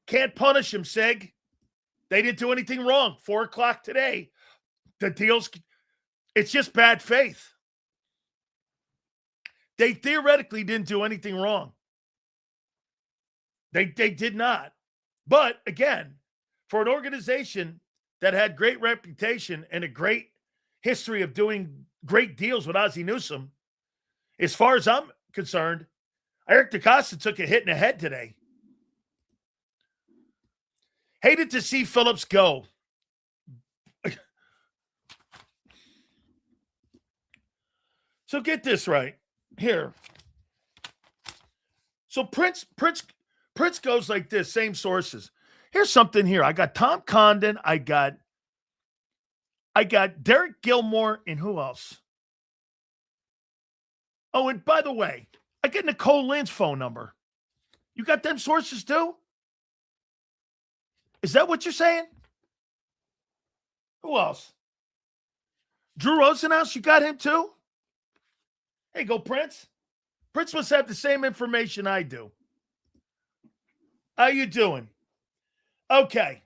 Can't punish him, Sig. They didn't do anything wrong. 4 o'clock today. The deal's, it's just bad faith. They theoretically didn't do anything wrong. They did not. But again, for an organization that had great reputation and a great history of doing great deals with Ozzie Newsome, as far as I'm concerned, Eric DaCosta took a hit in the head today. Hated to see Phillips go. So get this right here. So Prince goes like this, same sources. Here's something here. I got Tom Condon. I got Derek Gilmore, and who else? Oh, and by the way, I get Nicole Lynn's phone number. You got them sources too? Is that what you're saying? Who else? Drew Rosenhaus, you got him too? Hey, go Prince. Prince must have the same information I do. How you doing? Okay.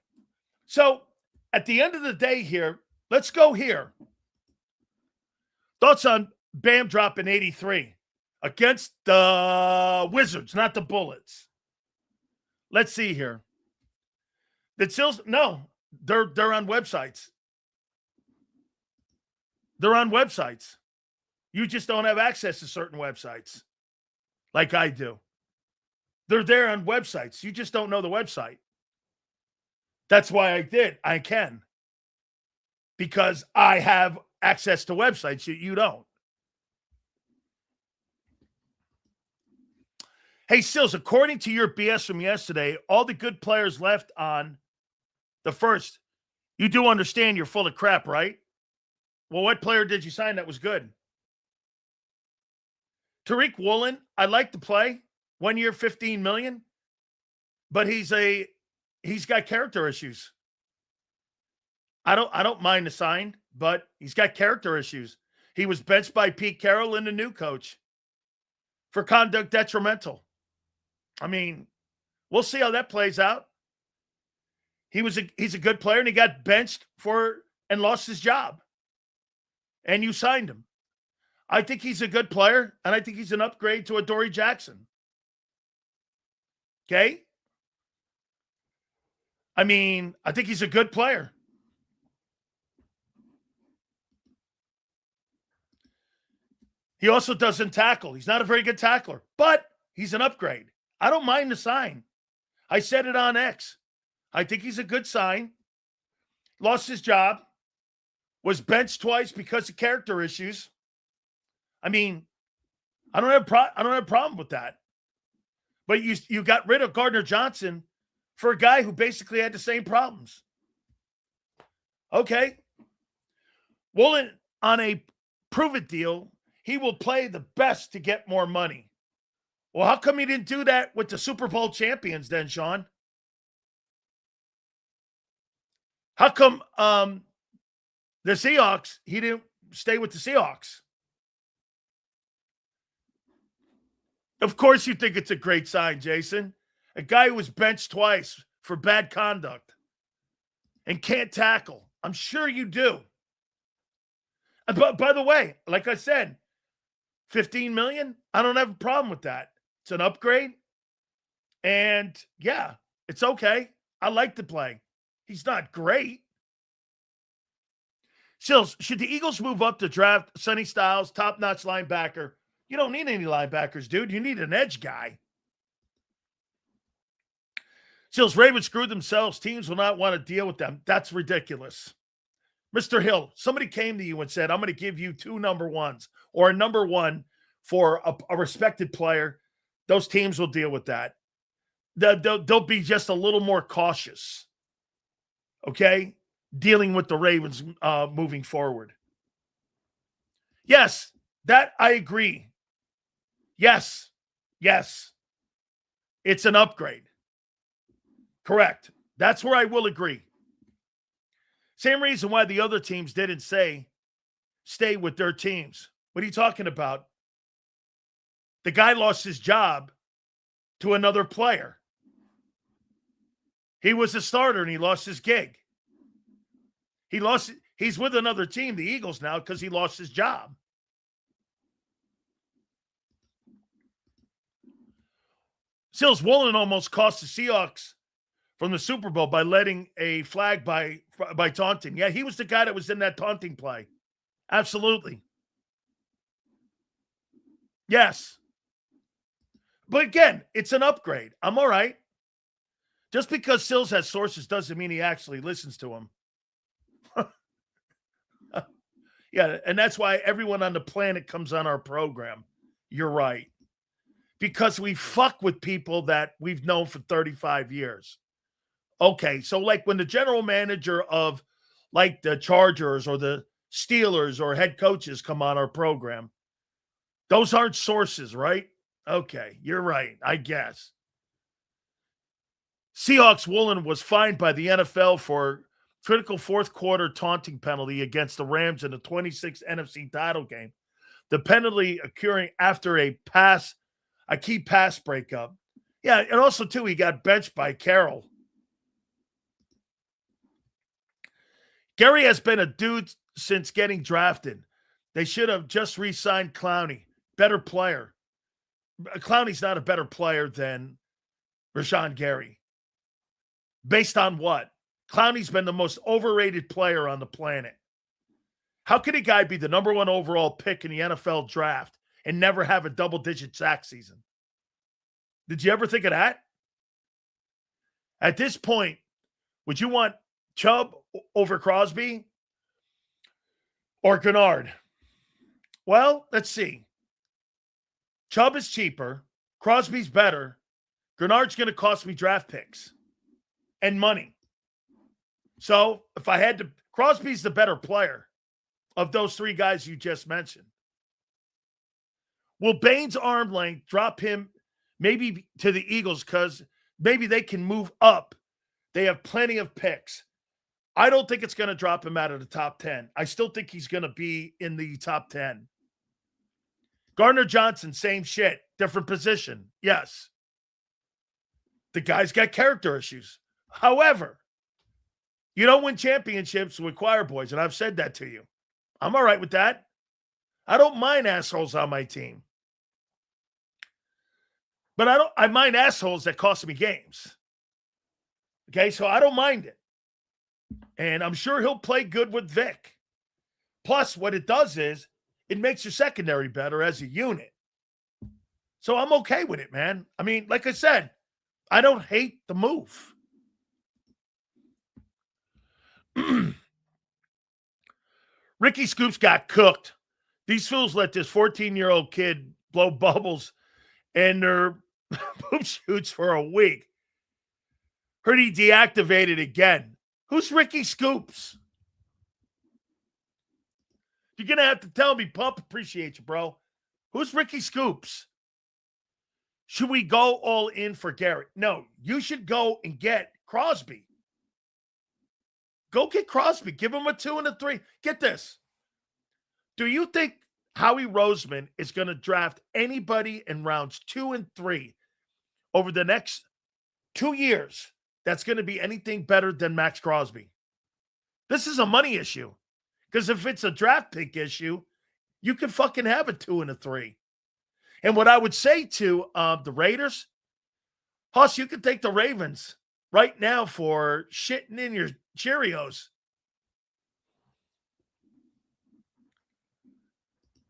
So at the end of the day here, let's go here. Thoughts on Bam dropping 83 against the Wizards, not the Bullets. Let's see here. No, they're on websites. They're on websites. You just don't have access to certain websites like I do. They're there on websites. You just don't know the website. That's why I can. Because I have access to websites you don't. Hey, Sills, according to your BS from yesterday, all the good players left on the first. You do understand you're full of crap, right? Well, what player did you sign that was good? Tariq Woolen, I like to play. 1 year, $15 million. But he's got character issues. I don't mind the sign, but he's got character issues. He was benched by Pete Carroll and the new coach for conduct detrimental. I mean, we'll see how that plays out. He's a good player, and he got benched and lost his job. And you signed him. I think he's a good player, and I think he's an upgrade to Adoree Jackson. Okay? I mean, I think he's a good player. He also doesn't tackle. He's not a very good tackler, but he's an upgrade. I don't mind the sign. I said it on X. I think he's a good sign. Lost his job. Was benched twice because of character issues. I mean, I don't have a problem with that. But you got rid of Gardner Johnson for a guy who basically had the same problems. Okay. Woolen, on a prove-it deal, he will play the best to get more money. Well, how come he didn't do that with the Super Bowl champions then, Sean? How come the Seahawks, he didn't stay with the Seahawks? Of course you think it's a great sign, Jason. A guy who was benched twice for bad conduct and can't tackle. I'm sure you do. But by the way, like I said, $15 million, I don't have a problem with that. It's an upgrade. And yeah, it's okay. I like to play. He's not great. Sills, should the Eagles move up to draft Sonny Styles, top-notch linebacker? You don't need any linebackers, dude. You need an edge guy. Sills, Ravens screwed themselves. Teams will not want to deal with them. That's ridiculous. Mr. Hill, somebody came to you and said, I'm going to give you 2 number ones or a number one for a respected player. Those teams will deal with that. They'll be just a little more cautious, okay, dealing with the Ravens moving forward. Yes, that I agree. Yes. It's an upgrade. Correct. That's where I will agree. Same reason why the other teams didn't say stay with their teams. What are you talking about? The guy lost his job to another player. He was a starter and he lost his gig. He's with another team, the Eagles, now because he lost his job. Sills Woolen almost cost the Seahawks from the Super Bowl by letting a flag by taunting. Yeah, he was the guy that was in that taunting play. Absolutely. Yes. But again, it's an upgrade. I'm all right. Just because Sills has sources doesn't mean he actually listens to him. Yeah, and that's why everyone on the planet comes on our program. You're right. Because we fuck with people that we've known for 35 years. Okay, so like when the general manager of like the Chargers or the Steelers or head coaches come on our program, those aren't sources, right? Okay, you're right, I guess. Seahawks Woolen was fined by the NFL for critical fourth quarter taunting penalty against the Rams in the 26th NFC title game. The penalty occurring after a key pass breakup. Yeah, and also, too, he got benched by Carroll. Gary has been a dude since getting drafted. They should have just re-signed Clowney. Better player. Clowney's not a better player than Rashawn Gary. Based on what? Clowney's been the most overrated player on the planet. How could a guy be the number one overall pick in the NFL draft and never have a double-digit sack season? Did you ever think of that? At this point, would you want Chubb over Crosby or Greenard? Well, let's see. Chubb is cheaper. Crosby's better. Greenard's going to cost me draft picks and money. So if I had to, Crosby's the better player of those three guys you just mentioned. Will Bain's arm length drop him maybe to the Eagles because maybe they can move up? They have plenty of picks. I don't think it's going to drop him out of the top 10. I still think he's going to be in the top 10. Gardner Johnson, same shit, different position. Yes. The guy's got character issues. However, you don't win championships with choir boys, and I've said that to you. I'm all right with that. I don't mind assholes on my team. But I mind assholes that cost me games. Okay, so I don't mind it. And I'm sure he'll play good with Vic. Plus, what it does is it makes your secondary better as a unit. So I'm okay with it, man. I mean, like I said, I don't hate the move. Ricky Scoops got cooked. These fools let this 14-year-old kid blow bubbles and their poop shoots for a week. Heard he deactivated again. Who's Ricky Scoops? You're going to have to tell me, Pump. Appreciate you, bro. Who's Ricky Scoops? Should we go all in for Garrett? No, you should go and get Crosby. Go get Crosby. Give him a 2 and a 3. Get this. Do you think Howie Roseman is going to draft anybody in rounds 2 and 3 over the next 2 years that's going to be anything better than Maxx Crosby? This is a money issue. Because if it's a draft pick issue, you can fucking have a 2 and a 3. And what I would say to the Raiders, Huss, you can take the Ravens right now for shitting in your Cheerios.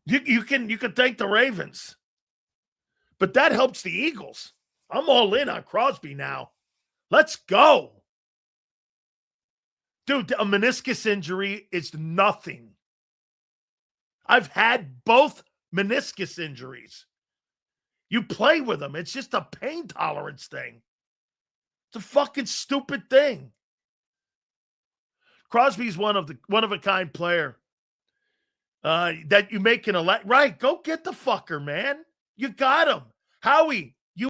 You can thank the Ravens. But that helps the Eagles. I'm all in on Crosby now. Let's go. Dude, a meniscus injury is nothing. I've had both meniscus injuries. You play with them. It's just a pain tolerance thing. It's a fucking stupid thing. Crosby's one of a kind player that you make an elect. Right, go get the fucker, man. You got him. Howie,